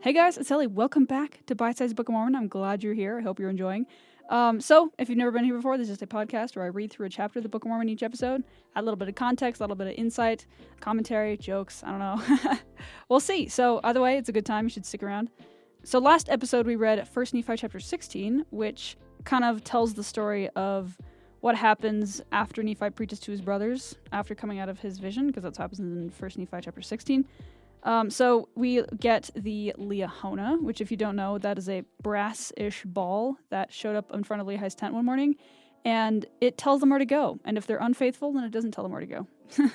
Hey guys, it's Ellie. Welcome back to Bite Size Book of Mormon. I'm glad you're here. I hope you're enjoying. So, if you've never been here before, this is just a podcast where I read through a chapter of the Book of Mormon each episode, add a little bit of context, a little bit of insight, commentary, jokes, I don't know. We'll see. So, either way, it's a good time. You should stick around. So, last episode we read 1 Nephi chapter 16, which kind of tells the story of what happens after Nephi preaches to his brothers after coming out of his vision, because that's what happens in 1 Nephi chapter 16. So we get the Liahona, which if you don't know, that is a brass-ish ball that showed up in front of Lehi's tent one morning, and it tells them where to go. And if they're unfaithful, then it doesn't tell them where to go.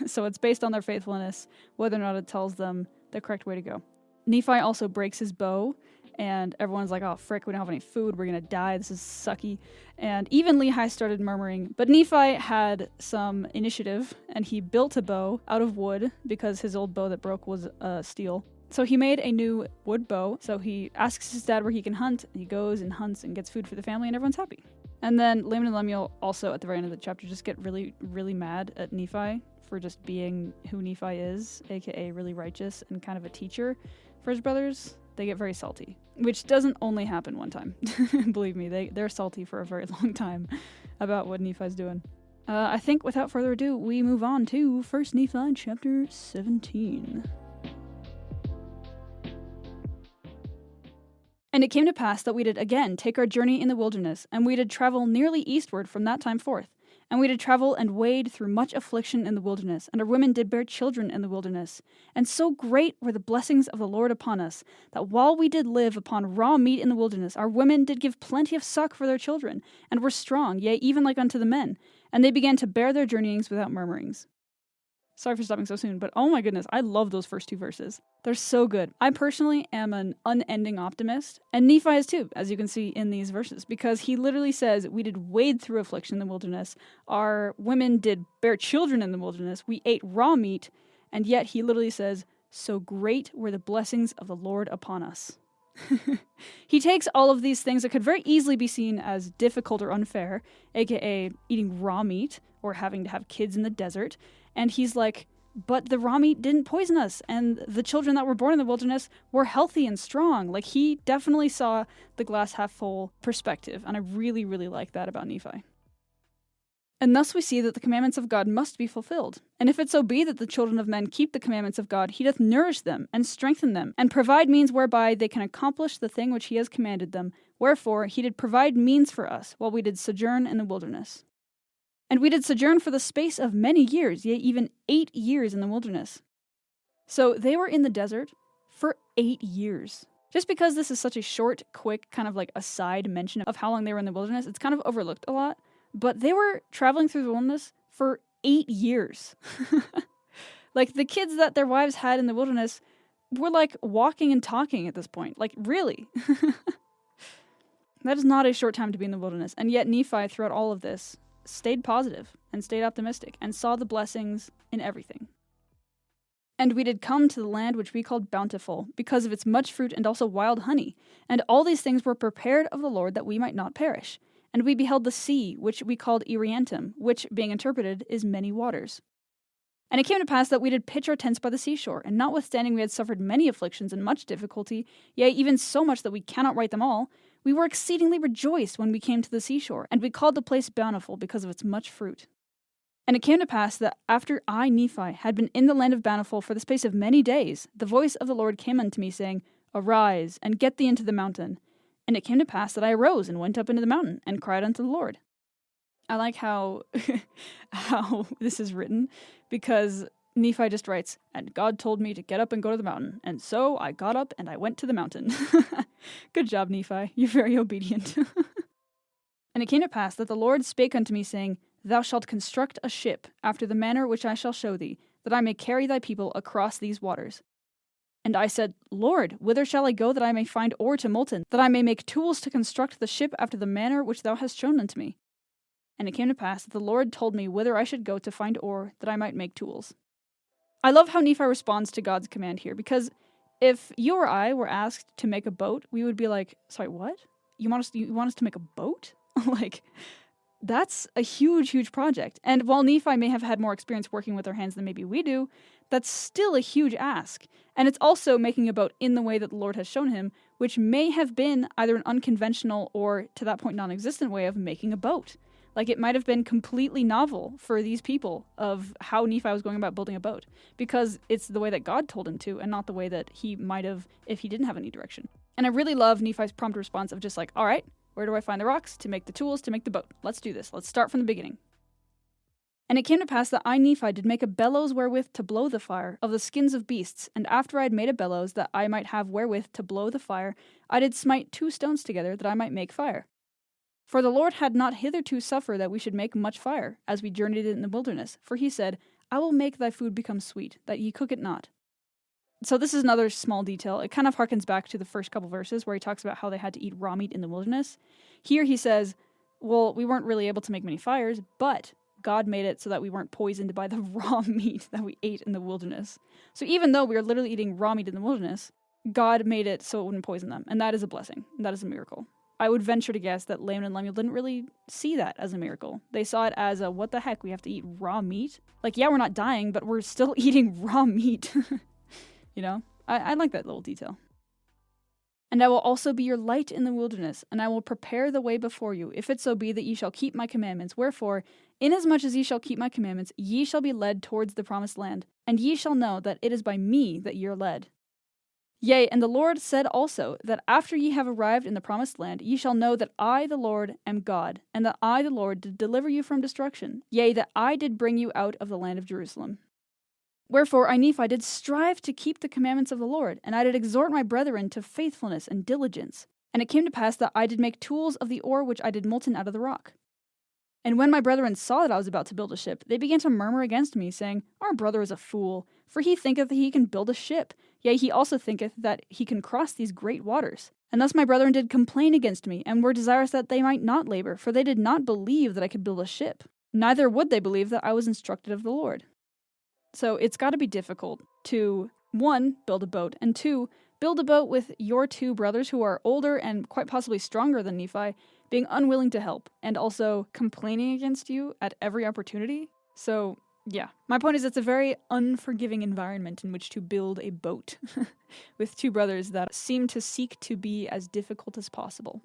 So it's based on their faithfulness, whether or not it tells them the correct way to go. Nephi also breaks his bow, and everyone's like, oh, frick, we don't have any food, we're gonna die, this is sucky. And even Lehi started murmuring, but Nephi had some initiative, and he built a bow out of wood, because his old bow that broke was steel. So he made a new wood bow, so he asks his dad where he can hunt, and he goes and hunts and gets food for the family, and everyone's happy. And then Laman and Lemuel also, at the very end of the chapter, just get really, really mad at Nephi for just being who Nephi is, aka really righteous and kind of a teacher for his brothers. They get very salty, which doesn't only happen one time. Believe me, they're salty for a very long time about what Nephi's doing. I think without further ado, we move on to 1 Nephi chapter 17. And it came to pass that we did again take our journey in the wilderness, and we did travel nearly eastward from that time forth. And we did travel and wade through much affliction in the wilderness, and our women did bear children in the wilderness. And so great were the blessings of the Lord upon us, that while we did live upon raw meat in the wilderness, our women did give plenty of suck for their children, and were strong, yea, even like unto the men. And they began to bear their journeyings without murmurings. Sorry for stopping so soon, but oh my goodness, I love those first two verses. They're so good. I personally am an unending optimist, and Nephi is too, as you can see in these verses, because he literally says, we did wade through affliction in the wilderness, our women did bear children in the wilderness, we ate raw meat, and yet he literally says, so great were the blessings of the Lord upon us. He takes all of these things that could very easily be seen as difficult or unfair, aka eating raw meat, or having to have kids in the desert, and he's like, but the raw meat didn't poison us, and the children that were born in the wilderness were healthy and strong. Like, he definitely saw the glass half full perspective, and I really, really like that about Nephi. And thus we see that the commandments of God must be fulfilled. And if it so be that the children of men keep the commandments of God, he doth nourish them, and strengthen them, and provide means whereby they can accomplish the thing which he has commanded them. Wherefore he did provide means for us, while we did sojourn in the wilderness. And we did sojourn for the space of many years, yea, even 8 years in the wilderness. So they were in the desert for 8 years. Just because this is such a short, quick, kind of like aside mention of how long they were in the wilderness, it's kind of overlooked a lot. But they were traveling through the wilderness for 8 years. Like, the kids that their wives had in the wilderness were like walking and talking at this point. Like, really? That is not a short time to be in the wilderness. And yet Nephi, throughout all of this, stayed positive and stayed optimistic and saw the blessings in everything. And we did come to the land which we called Bountiful, because of its much fruit and also wild honey. And all these things were prepared of the Lord that we might not perish. And we beheld the sea, which we called Iriantum, which, being interpreted, is many waters. And it came to pass that we did pitch our tents by the seashore, and notwithstanding we had suffered many afflictions and much difficulty, yea, even so much that we cannot write them all, we were exceedingly rejoiced when we came to the seashore, and we called the place Bountiful because of its much fruit. And it came to pass that after I, Nephi, had been in the land of Bountiful for the space of many days, the voice of the Lord came unto me, saying, Arise, and get thee into the mountain. And it came to pass that I arose and went up into the mountain, and cried unto the Lord. I like how this is written, because Nephi just writes, and God told me to get up and go to the mountain, and so I got up and I went to the mountain. Good job, Nephi. You're very obedient. And it came to pass that the Lord spake unto me, saying, Thou shalt construct a ship, after the manner which I shall show thee, that I may carry thy people across these waters. And I said, Lord, whither shall I go that I may find ore to molten, that I may make tools to construct the ship after the manner which thou hast shown unto me? And it came to pass that the Lord told me whither I should go to find ore, that I might make tools. I love how Nephi responds to God's command here, because if you or I were asked to make a boat, we would be like, sorry, what? You want us to make a boat? Like, That's a huge, huge project. And while Nephi may have had more experience working with their hands than maybe we do, that's still a huge ask. And it's also making a boat in the way that the Lord has shown him, which may have been either an unconventional or, to that point, non-existent way of making a boat. Like, it might have been completely novel for these people of how Nephi was going about building a boat, because it's the way that God told him to, and not the way that he might have if he didn't have any direction. And I really love Nephi's prompt response of just like, all right, where do I find the rocks to make the tools to make the boat? Let's do this. Let's start from the beginning. And it came to pass that I, Nephi, did make a bellows wherewith to blow the fire of the skins of beasts, and after I had made a bellows that I might have wherewith to blow the fire, I did smite 2 stones together that I might make fire. For the Lord had not hitherto suffered that we should make much fire, as we journeyed in the wilderness, for he said, I will make thy food become sweet, that ye cook it not. So this is another small detail. It kind of harkens back to the first couple verses where he talks about how they had to eat raw meat in the wilderness. Here he says, well, we weren't really able to make many fires, but God made it so that we weren't poisoned by the raw meat that we ate in the wilderness. So even though we were literally eating raw meat in the wilderness, God made it so it wouldn't poison them. And that is a blessing. That is a miracle. I would venture to guess that Laman and Lemuel didn't really see that as a miracle. They saw it as a, what the heck, we have to eat raw meat? Like, yeah, we're not dying, but we're still eating raw meat. You know? I like that little detail. And I will also be your light in the wilderness, and I will prepare the way before you, if it so be that ye shall keep my commandments. Wherefore, inasmuch as ye shall keep my commandments, ye shall be led towards the promised land, and ye shall know that it is by me that ye are led. Yea, and the Lord said also, that after ye have arrived in the promised land, ye shall know that I, the Lord, am God, and that I, the Lord, did deliver you from destruction, yea, that I did bring you out of the land of Jerusalem. Wherefore I, Nephi, did strive to keep the commandments of the Lord, and I did exhort my brethren to faithfulness and diligence. And it came to pass that I did make tools of the ore which I did molten out of the rock. And when my brethren saw that I was about to build a ship, they began to murmur against me, saying, Our brother is a fool, for he thinketh that he can build a ship. Yea, he also thinketh that he can cross these great waters. And thus my brethren did complain against me, and were desirous that they might not labor, for they did not believe that I could build a ship. Neither would they believe that I was instructed of the Lord. So it's got to be difficult to, 1, build a boat, and 2, build a boat with your 2 brothers who are older and quite possibly stronger than Nephi, being unwilling to help, and also complaining against you at every opportunity. So, yeah. My point is it's a very unforgiving environment in which to build a boat with 2 brothers that seem to seek to be as difficult as possible.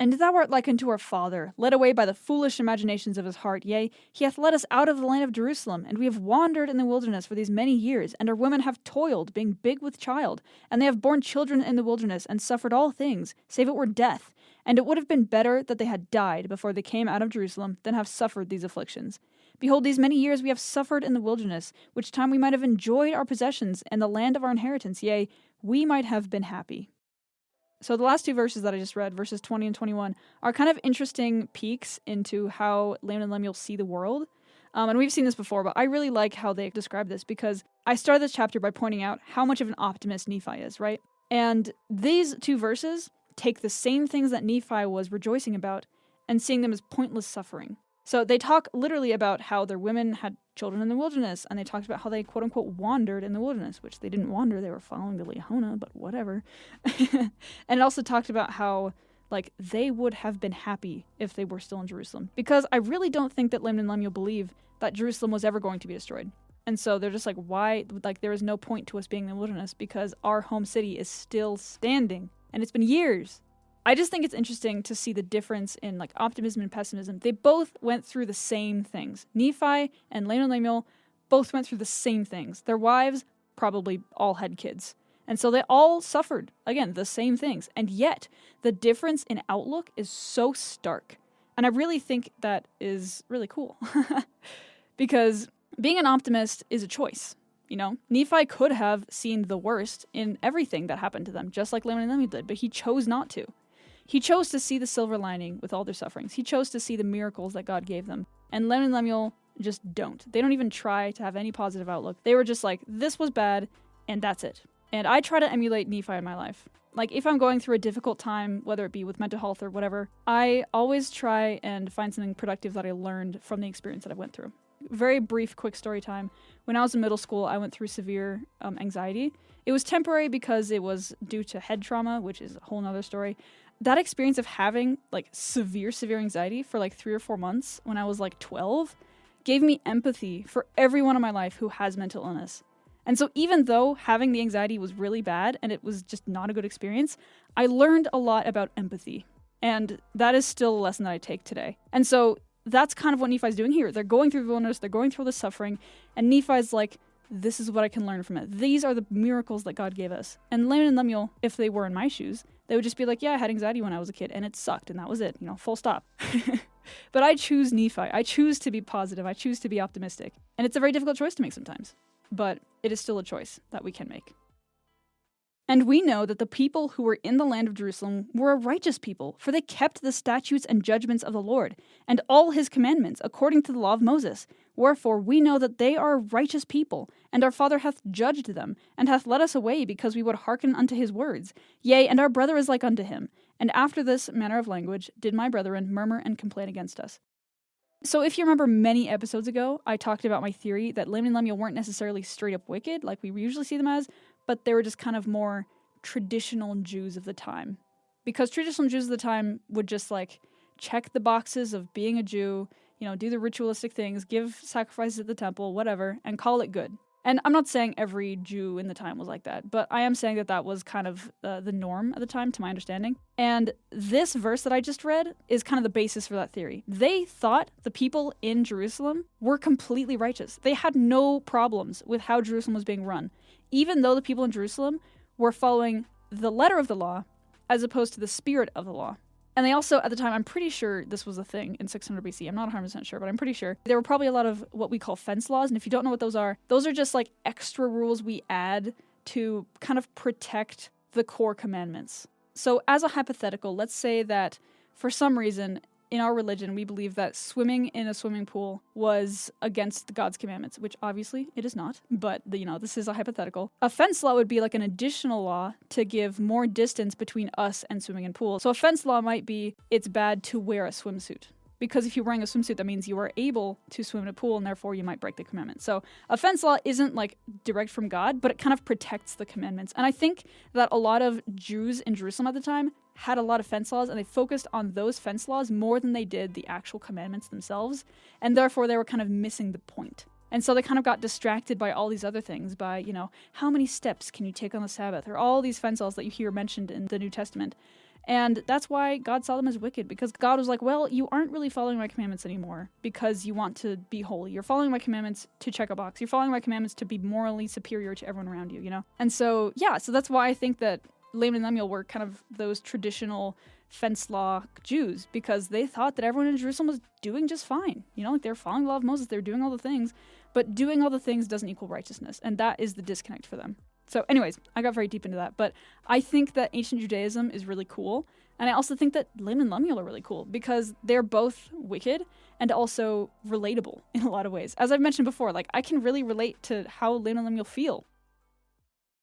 And thou art like unto our father, led away by the foolish imaginations of his heart. Yea, he hath led us out of the land of Jerusalem, and we have wandered in the wilderness for these many years, and our women have toiled, being big with child, and they have borne children in the wilderness, and suffered all things, save it were death. And it would have been better that they had died before they came out of Jerusalem, than have suffered these afflictions. Behold, these many years we have suffered in the wilderness, which time we might have enjoyed our possessions, and the land of our inheritance, yea, we might have been happy. So the last 2 verses that I just read, verses 20 and 21, are kind of interesting peeks into how Laman and Lemuel see the world. And we've seen this before, but I really like how they describe this because I started this chapter by pointing out how much of an optimist Nephi is, right? And these 2 verses take the same things that Nephi was rejoicing about and seeing them as pointless suffering. So they talk literally about how their women had children in the wilderness, and they talked about how they quote-unquote wandered in the wilderness, which they didn't wander, they were following the Leahona, but whatever. And it also talked about how, like, they would have been happy if they were still in Jerusalem. Because I really don't think that Laman and Lemuel believe that Jerusalem was ever going to be destroyed. And so they're just like, why? Like, there is no point to us being in the wilderness because our home city is still standing, and it's been years. I just think it's interesting to see the difference in like optimism and pessimism. They both went through the same things. Nephi and Laman and Lemuel both went through the same things. Their wives probably all had kids. And so they all suffered, again, the same things. And yet, the difference in outlook is so stark. And I really think that is really cool. Because being an optimist is a choice. You know, Nephi could have seen the worst in everything that happened to them, just like Laman and Lemuel did, but he chose not to. He chose to see the silver lining with all their sufferings. He chose to see the miracles that God gave them. And Laman and Lemuel just don't. They don't even try to have any positive outlook. They were just like, this was bad, and that's it. And I try to emulate Nephi in my life. Like, if I'm going through a difficult time, whether it be with mental health or whatever, I always try and find something productive that I learned from the experience that I went through. Very brief, quick story time. When I was in middle school, I went through severe anxiety. It was temporary because it was due to head trauma, which is a whole nother story. that experience of having like severe anxiety for like 3 or 4 months when I was like 12 gave me empathy for everyone in my life who has mental illness. And so even though having the anxiety was really bad and it was just not a good experience, I learned a lot about empathy. And that is still a lesson that I take today. And so that's kind of what Nephi's doing here. They're going through the wilderness, they're going through all this suffering, and Nephi's like, this is what I can learn from it. These are the miracles that God gave us. And Laman and Lemuel, if they were in my shoes, they would just be like, yeah, I had anxiety when I was a kid and it sucked and that was it, full stop. But I choose Nephi. I choose to be positive. I choose to be optimistic. And it's a very difficult choice to make sometimes, but it is still a choice that we can make. And we know that the people who were in the land of Jerusalem were a righteous people, for they kept the statutes and judgments of the Lord, and all his commandments, according to the law of Moses. Wherefore we know that they are a righteous people, and our Father hath judged them, and hath led us away, because we would hearken unto his words. Yea, and our brother is like unto him. And after this manner of language did my brethren murmur and complain against us. So if you remember many episodes ago, I talked about my theory that Laman and Lemuel weren't necessarily straight up wicked, like we usually see them as, but they were just kind of more traditional Jews of the time. Because traditional Jews of the time would just like check the boxes of being a Jew, do the ritualistic things, give sacrifices at the temple, whatever, and call it good. And I'm not saying every Jew in the time was like that, but I am saying that that was kind of the norm at the time, to my understanding. And this verse that I just read is kind of the basis for that theory. They thought the people in Jerusalem were completely righteous. They had no problems with how Jerusalem was being run, even though the people in Jerusalem were following the letter of the law as opposed to the spirit of the law. And they also, at the time, I'm pretty sure this was a thing in 600 BC. I'm not 100% sure, but I'm pretty sure. There were probably a lot of what we call fence laws. And if you don't know what those are just like extra rules we add to kind of protect the core commandments. So as a hypothetical, let's say that for some reason in our religion, we believe that swimming in a swimming pool was against God's commandments, which obviously it is not, but this is a hypothetical. A fence law would be like an additional law to give more distance between us and swimming in pools. So a fence law might be, it's bad to wear a swimsuit. Because if you're wearing a swimsuit, that means you are able to swim in a pool, and therefore you might break the commandment. So a fence law isn't like direct from God, but it kind of protects the commandments. And I think that a lot of Jews in Jerusalem at the time had a lot of fence laws, and they focused on those fence laws more than they did the actual commandments themselves. And therefore they were kind of missing the point. And so they kind of got distracted by all these other things, by, how many steps can you take on the Sabbath, or all these fence laws that you hear mentioned in the New Testament. And that's why God saw them as wicked, because God was like, well, you aren't really following my commandments anymore because you want to be holy. You're following my commandments to check a box. You're following my commandments to be morally superior to everyone around you, And so, so that's why I think that Laman and Lemuel were kind of those traditional fence law Jews, because they thought that everyone in Jerusalem was doing just fine. They're following the law of Moses, they're doing all the things, but doing all the things doesn't equal righteousness. And that is the disconnect for them. So anyways, I got very deep into that, but I think that ancient Judaism is really cool. And I also think that Laman and Lemuel are really cool because they're both wicked and also relatable in a lot of ways. As I've mentioned before, I can really relate to how Laman and Lemuel feel.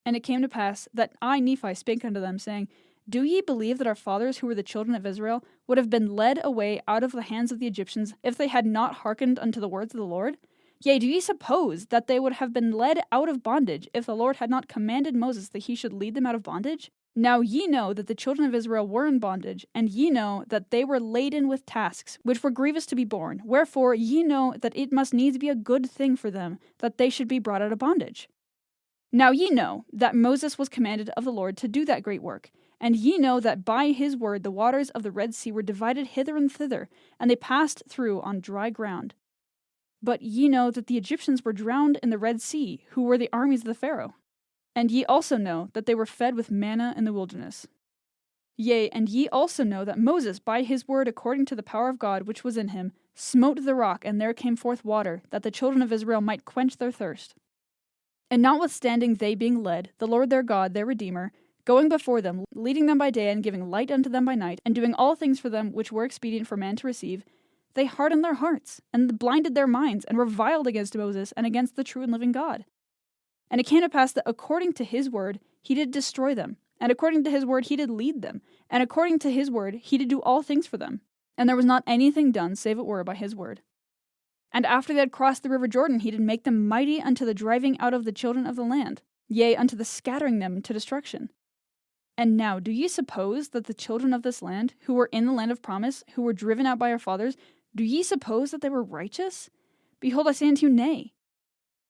And it came to pass that I, Nephi, spake unto them, saying, Do ye believe that our fathers who were the children of Israel would have been led away out of the hands of the Egyptians if they had not hearkened unto the words of the Lord? Yea, do ye suppose that they would have been led out of bondage if the Lord had not commanded Moses that he should lead them out of bondage? Now ye know that the children of Israel were in bondage, and ye know that they were laden with tasks, which were grievous to be borne. Wherefore ye know that it must needs be a good thing for them that they should be brought out of bondage. Now ye know that Moses was commanded of the Lord to do that great work, and ye know that by his word the waters of the Red Sea were divided hither and thither, and they passed through on dry ground. But ye know that the Egyptians were drowned in the Red Sea, who were the armies of the Pharaoh. And ye also know that they were fed with manna in the wilderness. Yea, and ye also know that Moses, by his word according to the power of God which was in him, smote the rock, and there came forth water, that the children of Israel might quench their thirst. And notwithstanding they being led, the Lord their God, their Redeemer, going before them, leading them by day, and giving light unto them by night, and doing all things for them which were expedient for man to receive, they hardened their hearts, and blinded their minds, and reviled against Moses, and against the true and living God. And it came to pass that according to his word he did destroy them, and according to his word he did lead them, and according to his word he did do all things for them. And there was not anything done save it were by his word. And after they had crossed the river Jordan, he did make them mighty unto the driving out of the children of the land, yea, unto the scattering them to destruction. And now, do ye suppose that the children of this land, who were in the land of promise, who were driven out by our fathers, do ye suppose that they were righteous? Behold, I say unto you, nay.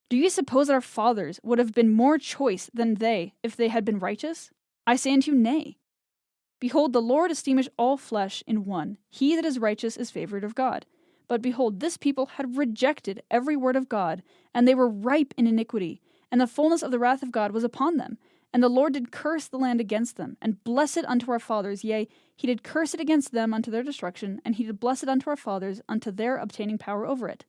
Do ye suppose that our fathers would have been more choice than they, if they had been righteous? I say unto you, nay. Behold, the Lord esteemsh all flesh in one. He that is righteous is favoured of God. But behold, this people had rejected every word of God, and they were ripe in iniquity, and the fullness of the wrath of God was upon them. And the Lord did curse the land against them, and bless it unto our fathers. Yea, he did curse it against them unto their destruction, and he did bless it unto our fathers unto their obtaining power over it.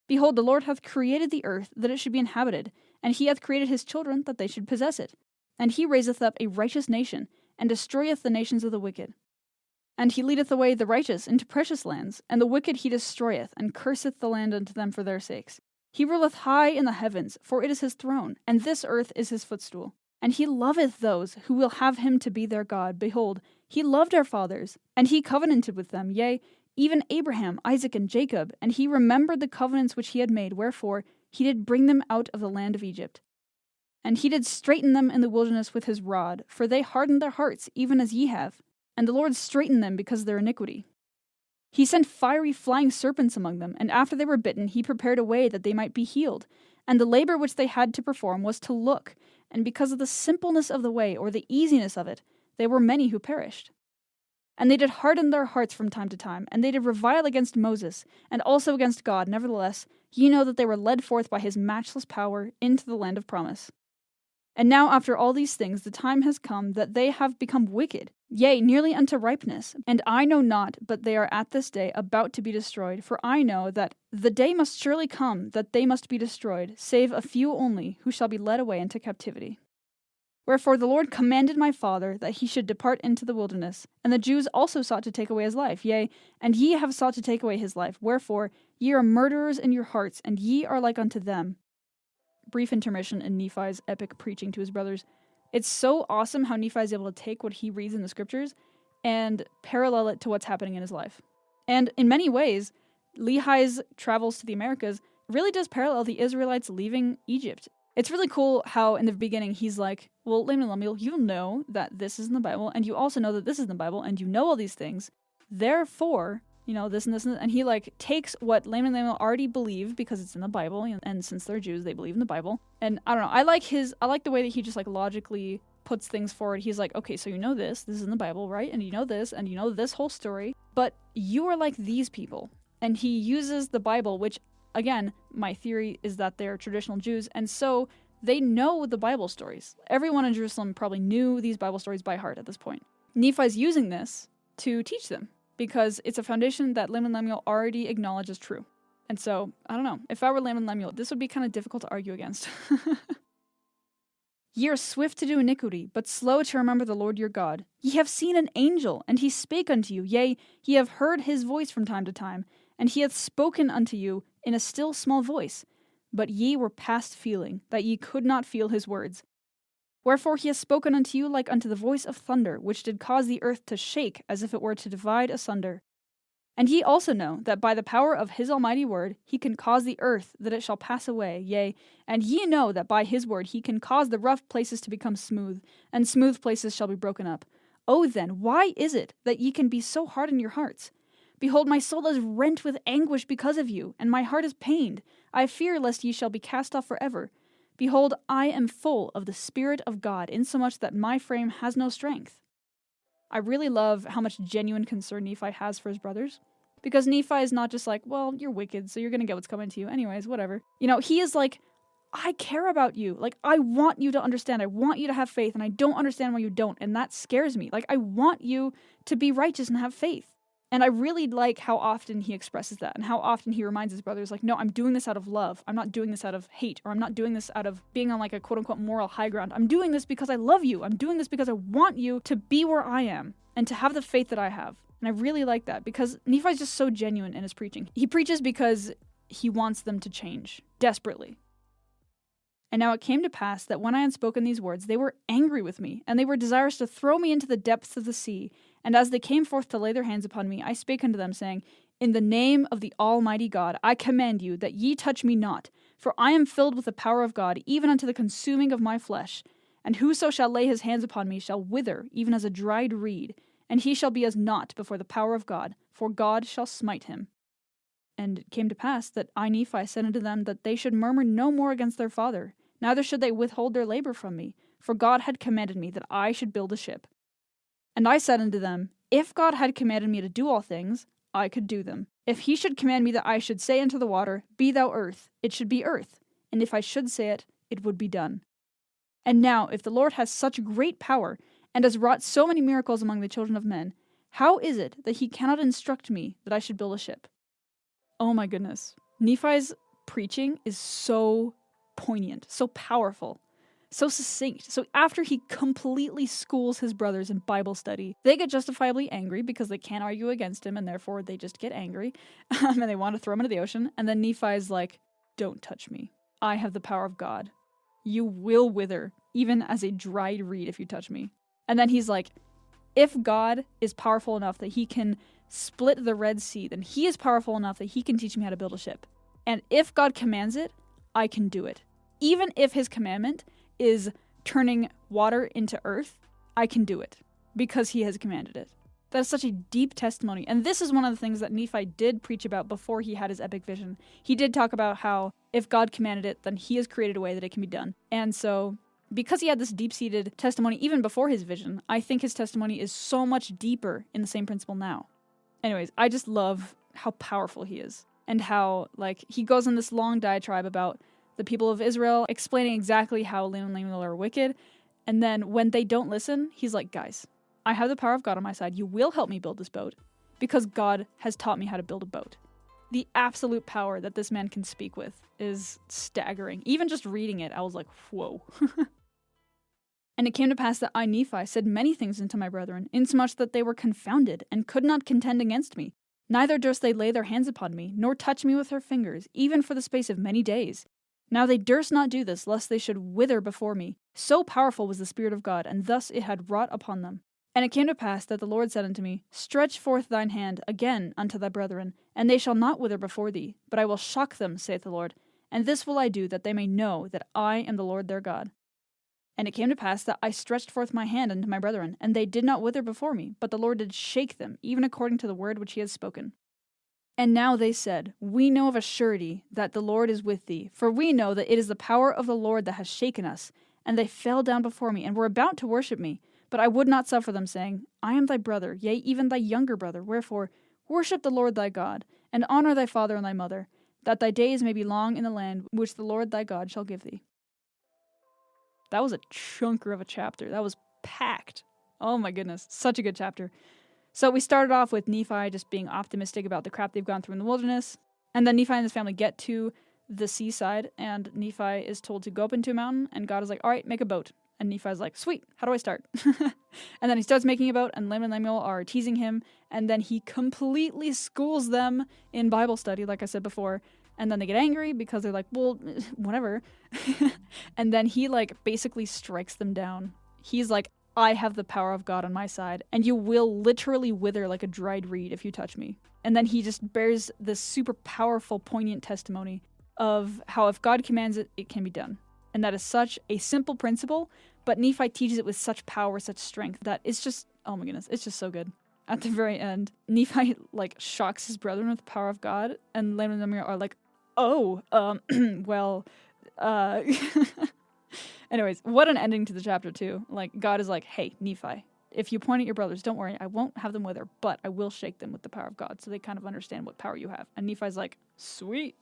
Behold, the Lord hath created the earth that it should be inhabited, and he hath created his children that they should possess it. And he raiseth up a righteous nation, and destroyeth the nations of the wicked. And he leadeth away the righteous into precious lands, and the wicked he destroyeth, and curseth the land unto them for their sakes. He ruleth high in the heavens, for it is his throne, and this earth is his footstool. And he loveth those who will have him to be their God. Behold, he loved our fathers, and he covenanted with them, yea, even Abraham, Isaac, and Jacob, and he remembered the covenants which he had made, wherefore he did bring them out of the land of Egypt. And he did straiten them in the wilderness with his rod, for they hardened their hearts, even as ye have. And the Lord straitened them because of their iniquity. He sent fiery flying serpents among them, and after they were bitten, he prepared a way that they might be healed. And the labor which they had to perform was to look, and because of the simpleness of the way, or the easiness of it, there were many who perished. And they did harden their hearts from time to time, and they did revile against Moses, and also against God. Nevertheless, ye know that they were led forth by his matchless power into the land of promise. And now after all these things the time has come that they have become wicked, yea, nearly unto ripeness. And I know not, but they are at this day about to be destroyed. For I know that the day must surely come that they must be destroyed, save a few only, who shall be led away into captivity. Wherefore the Lord commanded my father that he should depart into the wilderness. And the Jews also sought to take away his life, yea, and ye have sought to take away his life. Wherefore ye are murderers in your hearts, and ye are like unto them. Brief intermission in Nephi's epic preaching to his brothers. It's so awesome how Nephi is able to take what he reads in the scriptures and parallel it to what's happening in his life. And in many ways, Lehi's travels to the Americas really does parallel the Israelites leaving Egypt. It's really cool how in the beginning he's like, well, Laman Lemuel, you know that this is in the Bible, and you also know that this is in the Bible, and you know all these things. Therefore, you know, this and this, and he like takes what Laman Lemuel already believed because it's in the Bible, and since they're Jews, they believe in the Bible. And I don't know, I like the way that he just like logically puts things forward. He's like, okay, so you know this is in the Bible, right? And you know this, and you know this whole story, but you are like these people. And he uses the Bible, which, again, my theory is that they're traditional Jews, and so they know the Bible stories. Everyone in Jerusalem probably knew these Bible stories by heart at this point. Nephi's using this to teach them, because it's a foundation that Laman Lemuel already acknowledges true. And so, I don't know, if I were Laman Lemuel, this would be kind of difficult to argue against. Ye are swift to do iniquity, but slow to remember the Lord your God. Ye have seen an angel, and he spake unto you, yea, ye have heard his voice from time to time, and he hath spoken unto you in a still small voice. But ye were past feeling, that ye could not feel his words. Wherefore he hath spoken unto you like unto the voice of thunder, which did cause the earth to shake, as if it were to divide asunder. And ye also know that by the power of his almighty word he can cause the earth that it shall pass away, yea, and ye know that by his word he can cause the rough places to become smooth, and smooth places shall be broken up. O then, why is it that ye can be so hard in your hearts? Behold, my soul is rent with anguish because of you, and my heart is pained. I fear lest ye shall be cast off forever. Behold, I am full of the Spirit of God, insomuch that my frame has no strength. I really love how much genuine concern Nephi has for his brothers. Because Nephi is not just like, well, you're wicked, so you're going to get what's coming to you anyways, whatever. You know, he is like, I care about you. Like, I want you to understand. I want you to have faith, and I don't understand why you don't, and that scares me. Like, I want you to be righteous and have faith. And I really like how often he expresses that, and how often he reminds his brothers, like, no, I'm doing this out of love. I'm not doing this out of hate, or I'm not doing this out of being on like a quote-unquote moral high ground. I'm doing this because I love you. I'm doing this because I want you to be where I am, and to have the faith that I have. And I really like that, because Nephi's just so genuine in his preaching. He preaches because he wants them to change, desperately. And now it came to pass that when I had spoken these words, they were angry with me, and they were desirous to throw me into the depths of the sea. And as they came forth to lay their hands upon me, I spake unto them, saying, In the name of the Almighty God, I command you that ye touch me not, for I am filled with the power of God, even unto the consuming of my flesh. And whoso shall lay his hands upon me shall wither, even as a dried reed, and he shall be as naught before the power of God, for God shall smite him. And it came to pass that I, Nephi, said unto them that they should murmur no more against their father, neither should they withhold their labor from me, for God had commanded me that I should build a ship. And I said unto them, if God had commanded me to do all things, I could do them. If he should command me that I should say unto the water, Be thou earth, it should be earth, and if I should say it, it would be done. And now, if the Lord has such great power, and has wrought so many miracles among the children of men, how is it that he cannot instruct me that I should build a ship? Oh my goodness. Nephi's preaching is so poignant, so powerful, so succinct. So after he completely schools his brothers in Bible study, they get justifiably angry because they can't argue against him, and therefore they just get angry, and they want to throw him into the ocean. And then Nephi's like, don't touch me. I have the power of God. You will wither, even as a dried reed if you touch me. And then he's like, if God is powerful enough that he can split the Red Sea, then he is powerful enough that he can teach me how to build a ship. And if God commands it, I can do it. Even if his commandment is turning water into earth, I can do it because he has commanded it. That is such a deep testimony. And this is one of the things that Nephi did preach about before he had his epic vision. He did talk about how if God commanded it, then he has created a way that it can be done. And so because he had this deep-seated testimony even before his vision, I think his testimony is so much deeper in the same principle now. Anyways, I just love how powerful he is and how, like, he goes in this long diatribe about the people of Israel, explaining exactly how Laman Lemuel are wicked. And then when they don't listen, he's like, guys, I have the power of God on my side. You will help me build this boat because God has taught me how to build a boat. The absolute power that this man can speak with is staggering. Even just reading it, I was like, whoa. And it came to pass that I, Nephi, said many things unto my brethren, insomuch that they were confounded, and could not contend against me. Neither durst they lay their hands upon me, nor touch me with their fingers, even for the space of many days. Now they durst not do this, lest they should wither before me. So powerful was the Spirit of God, and thus it had wrought upon them. And it came to pass that the Lord said unto me, Stretch forth thine hand again unto thy brethren, and they shall not wither before thee, but I will shock them, saith the Lord. And this will I do, that they may know that I am the Lord their God. And it came to pass that I stretched forth my hand unto my brethren, and they did not wither before me, but the Lord did shake them, even according to the word which he has spoken. And now they said, We know of a surety that the Lord is with thee, for we know that it is the power of the Lord that has shaken us. And they fell down before me, and were about to worship me. But I would not suffer them, saying, I am thy brother, yea, even thy younger brother. Wherefore, worship the Lord thy God, and honor thy father and thy mother, that thy days may be long in the land which the Lord thy God shall give thee. That was a chunker of a chapter. That was packed. Oh my goodness, such a good chapter. So we started off with Nephi just being optimistic about the crap they've gone through in the wilderness. And then Nephi and his family get to the seaside, and Nephi is told to go up into a mountain, and God is like, all right, make a boat. And Nephi's like, sweet, how do I start? And then he starts making a boat, and Laman and Lemuel are teasing him, and then he completely schools them in Bible study, like I said before. And then they get angry because they're like, well, whatever. And then he basically strikes them down. He's like, I have the power of God on my side, and you will literally wither like a dried reed if you touch me. And then he just bears this super powerful, poignant testimony of how if God commands it, it can be done. And that is such a simple principle, but Nephi teaches it with such power, such strength, that it's just, oh my goodness, it's just so good. At the very end, Nephi shocks his brethren with the power of God, and Laman and Lemuel are like, Anyways, what an ending to the chapter too. God is like, hey, Nephi, if you point at your brothers, don't worry, I won't have them wither, but I will shake them with the power of God, so they kind of understand what power you have. And Nephi's like, sweet.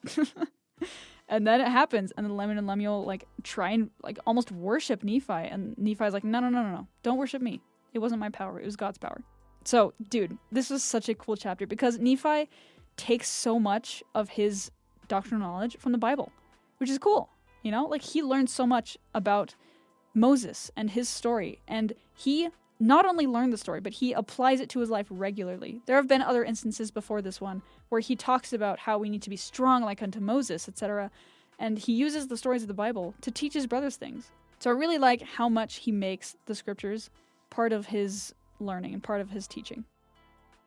And then it happens, and then Laman and Lemuel try and almost worship Nephi, and Nephi's like, no, don't worship me. It wasn't my power, it was God's power. So, dude, this was such a cool chapter because Nephi takes so much of his doctrinal knowledge from the Bible, which is cool. You know, he learned so much about Moses and his story, and he not only learned the story, but he applies it to his life regularly. There have been other instances before this one where he talks about how we need to be strong like unto Moses, etc. And he uses the stories of the Bible to teach his brothers things. So I really like how much he makes the scriptures part of his learning and part of his teaching.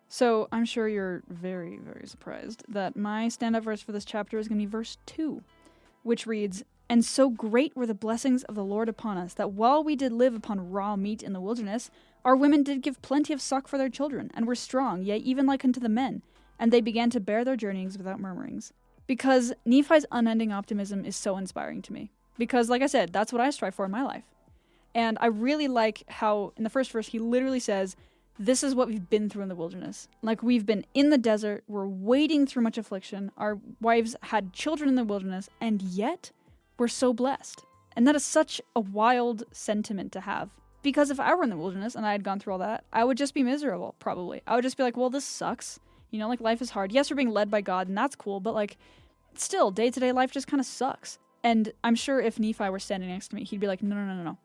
So I'm sure you're very, very surprised that my stand-up verse for this chapter is going to be verse 2, which reads, And so great were the blessings of the Lord upon us, that while we did live upon raw meat in the wilderness, our women did give plenty of suck for their children, and were strong, yea, even like unto the men, and they began to bear their journeyings without murmurings. Because Nephi's unending optimism is so inspiring to me. Because, like I said, that's what I strive for in my life. And I really like how, in the first verse, he literally says, this is what we've been through in the wilderness. Like, we've been in the desert, we're wading through much affliction, our wives had children in the wilderness, and yet we're so blessed. And that is such a wild sentiment to have. Because if I were in the wilderness and I had gone through all that, I would just be miserable, probably. I would just be like, well, this sucks. You know, like, life is hard. Yes, we're being led by God, and that's cool, but, like, still, day-to-day life just kind of sucks. And I'm sure if Nephi were standing next to me, he'd be like, no.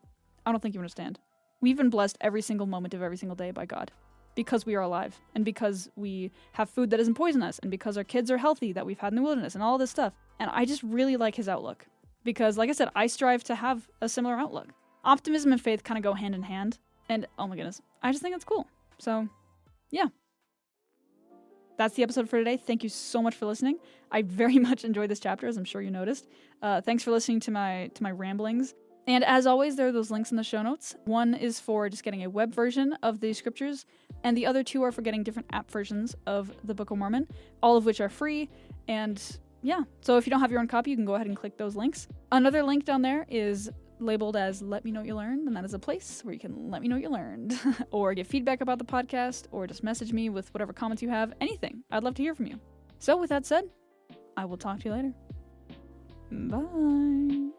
I don't think you understand. We've been blessed every single moment of every single day by God. Because we are alive, and because we have food that doesn't poison us, and because our kids are healthy that we've had in the wilderness, and all this stuff. And I just really like his outlook. Because, like I said, I strive to have a similar outlook. Optimism and faith kind of go hand in hand. And, oh my goodness, I just think it's cool. So, yeah. That's the episode for today. Thank you so much for listening. I very much enjoyed this chapter, as I'm sure you noticed. Thanks for listening to my ramblings. And as always, there are those links in the show notes. One is for just getting a web version of the scriptures, and the other two are for getting different app versions of the Book of Mormon, all of which are free. And yeah, so if you don't have your own copy, you can go ahead and click those links. Another link down there is labeled as Let Me Know What You Learned, and that is a place where you can let me know what you learned, or give feedback about the podcast, or just message me with whatever comments you have, anything. I'd love to hear from you. So with that said, I will talk to you later. Bye.